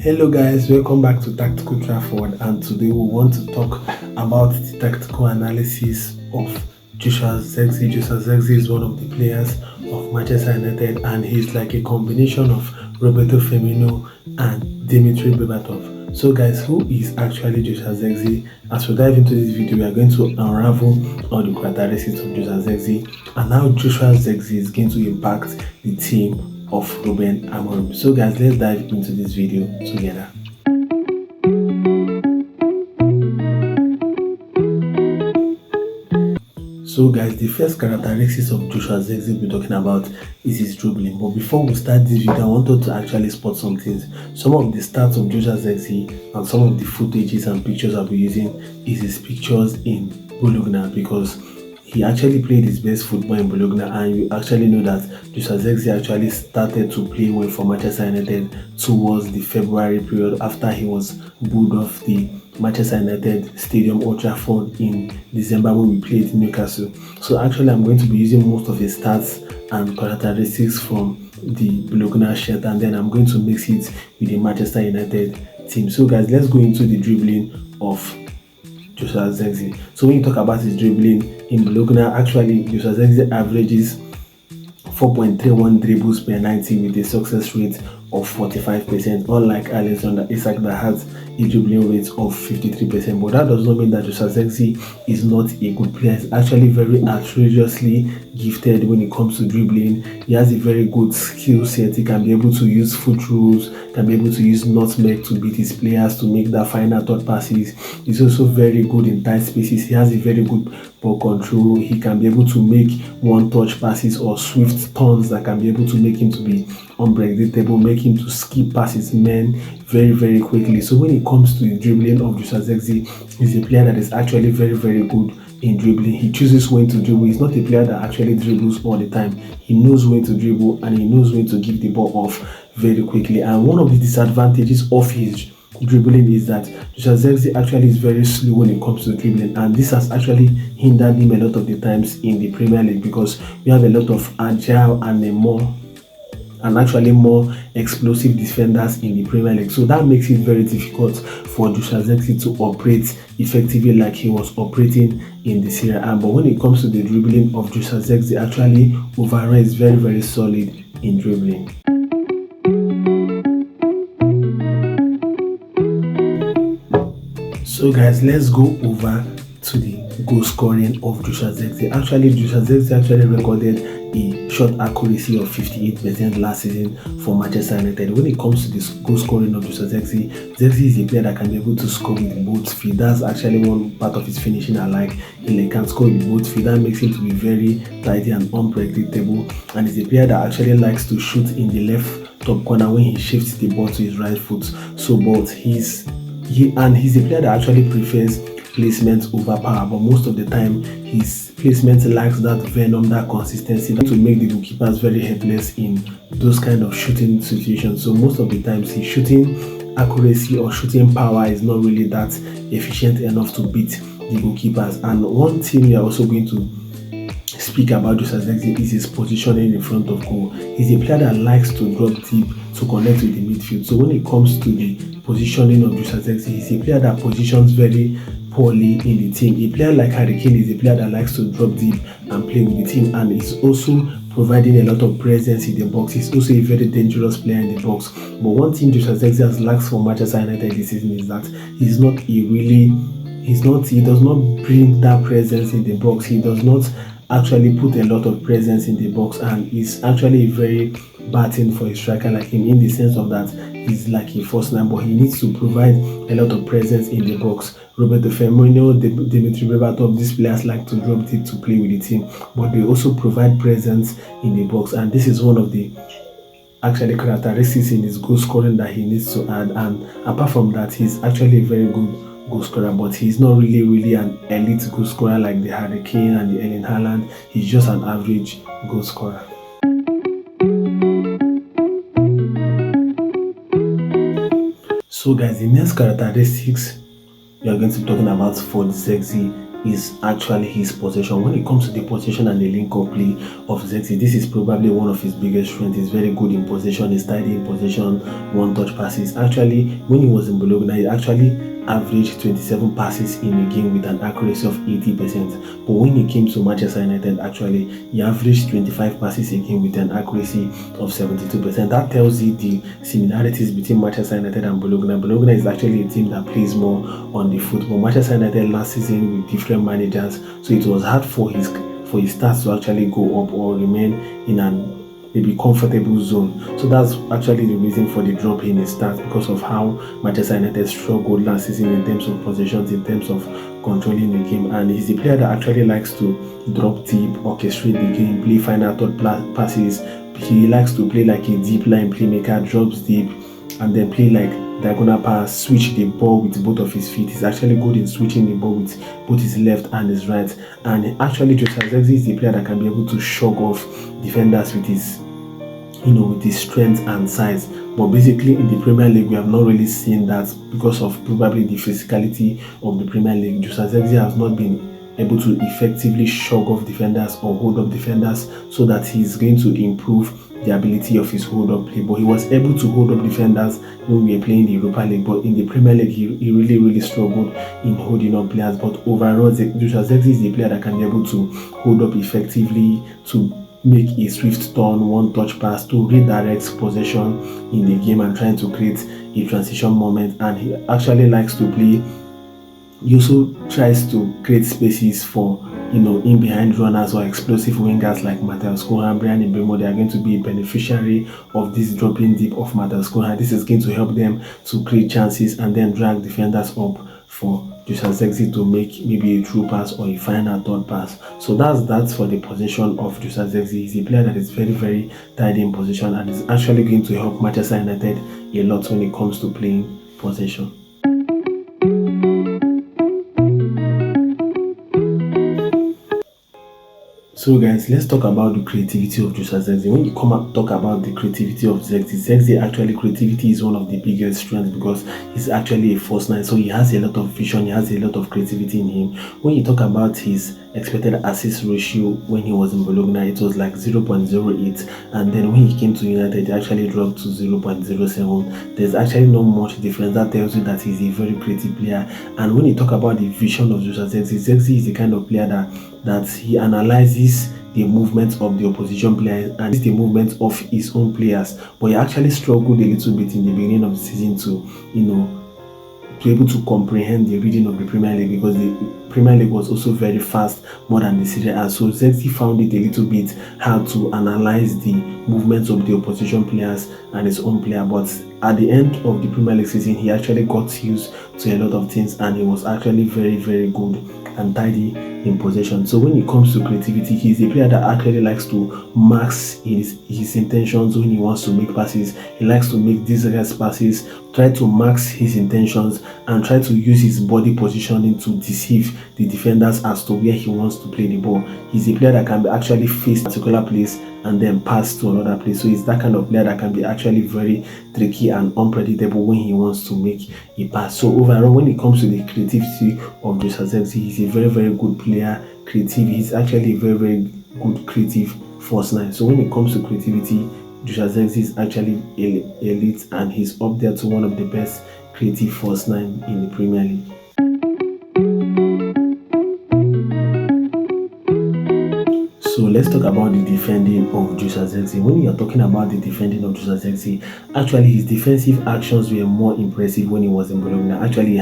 Hello guys, welcome back to Tactical Trafford, and today we want to talk about the tactical analysis of Joshua Zirkzee. Joshua Zirkzee is one of the players of Manchester United, and he's like a combination of Roberto Firmino and Dimitri Berbatov. So guys, who is actually Joshua Zirkzee? As we dive into this video, we are going to unravel all the characteristics of Joshua Zirkzee and how Joshua Zirkzee is going to impact the team of Ruben Amorim. So guys, let's dive into this video together. So guys, the first characteristics of Joshua Zirkzee we're talking about is his dribbling. But before we start this video, I wanted to actually spot some things. Some of the stats of Joshua Zirkzee and some of the footages and pictures I'll be using is his pictures in Bologna, because he actually played his best football in Bologna, and you actually know that Joshua Zirkzee actually started to play well for Manchester United towards the February period after he was booed off the Manchester United Stadium Old Trafford in December when we played Newcastle. So actually I'm going to be using most of his stats and characteristics from the Bologna shirt, and then I'm going to mix it with the Manchester United team. So guys, let's go into the dribbling of Joshua Zirkzee. So when you talk about his dribbling in Bologna, actually Joshua Zirkzee averages 4.31 dribbles per 90 with a success rate of 45%, unlike Alexander Isak that has a dribbling rate of 53%. But that does not mean that Joshua Zirkzee is not a good player. He's actually very outrageously gifted when it comes to dribbling. He has a very good skill set. He can be able to use foot rules, can be able to use nutmeg to beat his players to make that final third passes. He's also very good in tight spaces. He has a very good ball control. He can be able to make one-touch passes or swift turns that can be able to make him to be unpredictable, make him to skip past his men very quickly. So when it comes to the dribbling of Joshua Zirkzee, he's a player that is actually very good in dribbling. He chooses when to dribble. He's not a player that actually dribbles all the time. He knows when to dribble and he knows when to give the ball off very quickly. And one of the disadvantages of his dribbling is that Joshua Zirkzee actually is very slow when it comes to dribbling, and this has actually hindered him a lot of the times in the Premier League, because we have a lot of agile and actually more explosive defenders in the Premier League. So that makes it very difficult for Joshua Zirkzee to operate effectively like he was operating in the Serie A. But when it comes to the dribbling of Joshua Zirkzee, actually overall is very solid in dribbling. So guys, let's go over to the goal scoring of Joshua Zirkzee. Actually, Joshua Zirkzee recorded a shot accuracy of 58% last season for Manchester United. When it comes to this goal scoring of Joshua Zirkzee is a player that can be able to score with both feet. That's actually one part of his finishing I like. He can score with both feet. That makes him to be very tidy and unpredictable. And he's a player that actually likes to shoot in the left top corner when he shifts the ball to his right foot. So, but he's a player that actually prefers placement over power, but most of the time his placement lacks that venom, that consistency to make the goalkeepers very helpless in those kind of shooting situations. So most of the times his shooting accuracy or shooting power is not really that efficient enough to beat the goalkeepers. And one thing we are also going to speak about Joshua Zirkzee is his positioning in front of goal. He's a player that likes to drop deep to connect with the midfield. So when it comes to the positioning of Joshua Zirkzee, he's a player that positions very poorly in the team. A player like Harry Kane is a player that likes to drop deep and play with the team, and is also providing a lot of presence in the box. He's also a very dangerous player in the box. But one thing Joshua Zirkzee has lacked for Manchester United this season is that he does not bring that presence in the box. He does not actually put a lot of presence in the box, and is actually a very bad thing for a striker like him, in the sense of that he's like a first line, but he needs to provide a lot of presence in the box. Roberto Firmino, Dimitri Berbatov, these players like to drop deep to play with the team, but they also provide presence in the box, and this is one of the actually characteristics in his goal scoring that he needs to add. And apart from that, he's actually a very good goal scorer, but he's not really an elite goal scorer like the Harry Kane and the Erling Haaland. He's just an average goal scorer. So guys, the next characteristics we are going to be talking about for Zirkzee is actually his possession. When it comes to the possession and the link-up play of Zirkzee, this is probably one of his biggest strengths. He's very good in possession, he's tidy in possession, one-touch passes. Actually, when he was in Bologna, he actually averaged 27 passes in a game with an accuracy of 80%. But when he came to Manchester United, actually, he averaged 25 passes a game with an accuracy of 72%. That tells you the similarities between Manchester United and Bologna. Bologna is actually a team that plays more on the football. Manchester United last season with different managers, so it was hard for his stats to actually go up or remain in an maybe comfortable zone. So that's actually the reason for the drop in his stats, because of how Manchester United struggled last season in terms of possessions, in terms of controlling the game. And he's a player that actually likes to drop deep, orchestrate the game, play final third passes. He likes to play like a deep line playmaker, drops deep, and then play like diagonal pass, switch the ball with both of his feet. He's actually good in switching the ball with both his left and his right. And actually, Joshua Zirkzee is a player that can be able to shrug off defenders with his, with his strength and size. But basically, in the Premier League, we have not really seen that because of probably the physicality of the Premier League. Joshua Zirkzee has not been able to effectively shrug off defenders or hold up defenders, so that he's going to improve the ability of his hold-up play. But he was able to hold up defenders when we were playing the Europa League, but in the Premier League, he really struggled in holding up players. But overall, Joshua Zirkzee is a player that can be able to hold up effectively, to make a swift turn, one-touch pass, to redirect possession in the game and trying to create a transition moment. And he actually likes to play. He also tries to create spaces for in behind runners or explosive wingers like Matheus Cunha, Brian Mbeumo. They are going to be a beneficiary of this dropping deep of Matheus Cunha. This is going to help them to create chances and then drag defenders up for Joshua Zirkzee to make maybe a true pass or a final third pass. So that's for the position of Joshua Zirkzee. He's a player that is very tidy in position and is actually going to help Manchester United a lot when it comes to playing possession. So guys, let's talk about the creativity of Joshua Zirkzee. When you talk about the creativity of Zirkzee, actually creativity is one of the biggest strengths, because he's actually a false nine. So he has a lot of vision, he has a lot of creativity in him. When you talk about his expected assist ratio when he was in Bologna, it was like 0.08, and then when he came to United, it actually dropped to 0.07. There's actually not much difference. That tells you that he's a very creative player. And when you talk about the vision of Joshua Zirkzee is the kind of player that he analyzes the movements of the opposition players and the movements of his own players. But he actually struggled a little bit in the beginning of the season to be able to comprehend the reading of the Premier League, because the Premier League was also very fast, more than the Serie A. So Zirkzee found it a little bit hard to analyze the movements of the opposition players and his own player. But at the end of the Premier League season, he actually got used to a lot of things, and he was actually very good and tidy in possession. So when it comes to creativity, he's a player that actually likes to mask his intentions when he wants to make passes. He likes to make these passes, try to mask his intentions, and try to use his body positioning to deceive the defenders as to where he wants to play the ball. He's a player that can actually face a particular place and then pass to another place. So he's that kind of player that can be actually very tricky and unpredictable when he wants to make a pass. So overall, when it comes to the creativity of Joshua Zirkzee, he's a very good player. Creative, he's actually a very good creative false nine. So when it comes to creativity, Joshua Zirkzee is actually elite, and he's up there to one of the best creative false nine in the Premier League. So let's talk about the defending of Joshua Zirkzee. When you're talking about the defending of Joshua Zirkzee, actually his defensive actions were more impressive when he was in Bologna. Actually,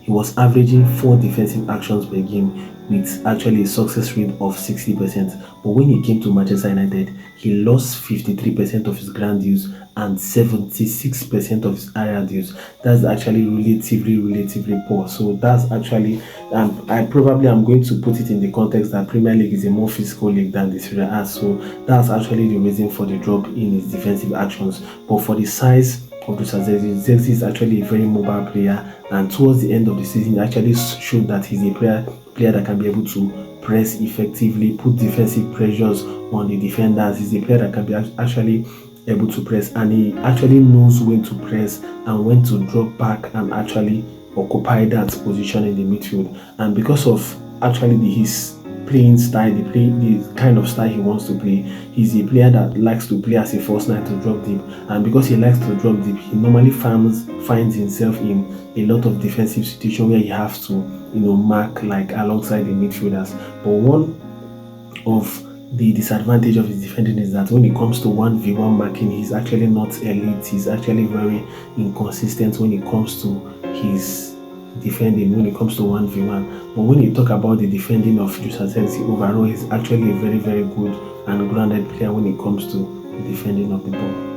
he was averaging 4 defensive actions per game with actually a success rate of 60%. But when he came to Manchester United, he lost 53% of his ground use and 76% of his area use. That's actually relatively poor. So that's actually, I probably am going to put it in the context that Premier League is a more physical league than the Serie A. So that's actually the reason for the drop in his defensive actions. But for the size of Joshua Zirkzee is actually a very mobile player, and towards the end of the season, he actually showed that he's a player that can be able to press effectively, put defensive pressures on the defenders. He's a player that can be actually able to press, and he actually knows when to press and when to drop back and actually occupy that position in the midfield. And because of actually his playing style, the kind of style he wants to play. He's a player that likes to play as a false nine to drop deep, and because he likes to drop deep, he normally finds himself in a lot of defensive situations where he has to, mark like alongside the midfielders. But one of the disadvantage of his defending is that when it comes to 1v1 marking, he's actually not elite. He's actually very inconsistent when it comes to his defending, when it comes to 1v1. But when you talk about the defending of Joshua Zirkzee overall, he's actually a very, very good and grounded player when it comes to the defending of the ball.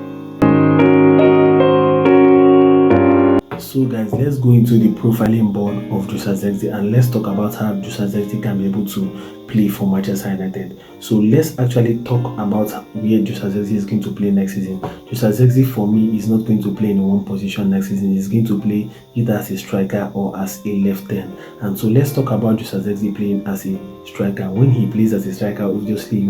So guys, let's go into the profiling board of Joshua Zirkzee and let's talk about how Joshua Zirkzee can be able to play for Manchester United. So let's actually talk about where Joshua Zirkzee is going to play next season. Joshua Zirkzee for me is not going to play in one position next season. He's going to play either as a striker or as a left 10. And so let's talk about Joshua Zirkzee playing as a striker. When he plays as a striker, obviously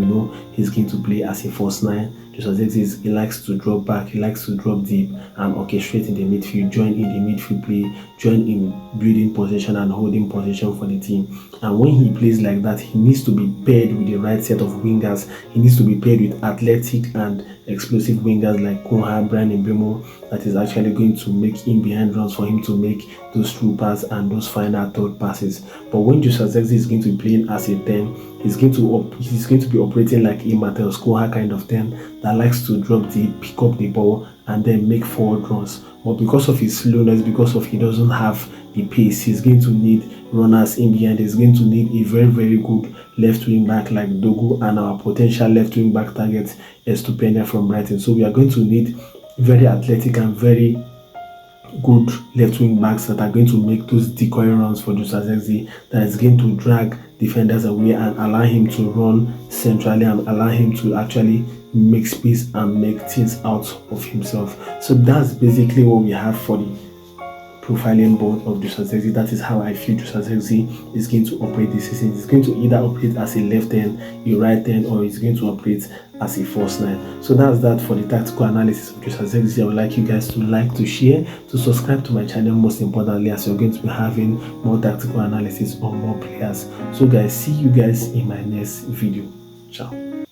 he's going to play as a false nine. Joshua Zirkzee, he likes to drop back, he likes to drop deep and orchestrate in the midfield, join in the midfield play, join in building possession and holding possession for the team. And when he plays like that, he needs to be paired with the right set of wingers. He needs to be paired with athletic and explosive wingers like Koha, Brian Mbeumo, that is actually going to make in behind runs for him to make those through passes and those final third passes. But when Joshua Zirkzee is going to be playing as a 10, he's going to be operating like a Mateus Koha kind of 10 that likes to drop deep, pick up the ball and then make forward runs. But because of his slowness, because of he doesn't have the pace, he's going to need runners in behind. He's going to need a very, very good left wing back like Dogu and our potential left wing back target Estupenda from Brighton. So we are going to need very athletic and very good left wing backs that are going to make those decoy runs for Joshua Zirkzee, that is going to drag defenders away and allow him to run centrally and allow him to actually make space and make things out of himself. So that's basically what we have for the profiling board of Joshua Zirkzee. That is how I feel Joshua Zirkzee is going to operate this season. He's going to either operate as a left end, a right end, or he's going to operate as a false nine. So that's that for the tactical analysis of Joshua Zirkzee. I would like you guys to like, to share, to subscribe to my channel, most importantly, as you're going to be having more tactical analysis on more players. So guys, see you guys in my next video. Ciao.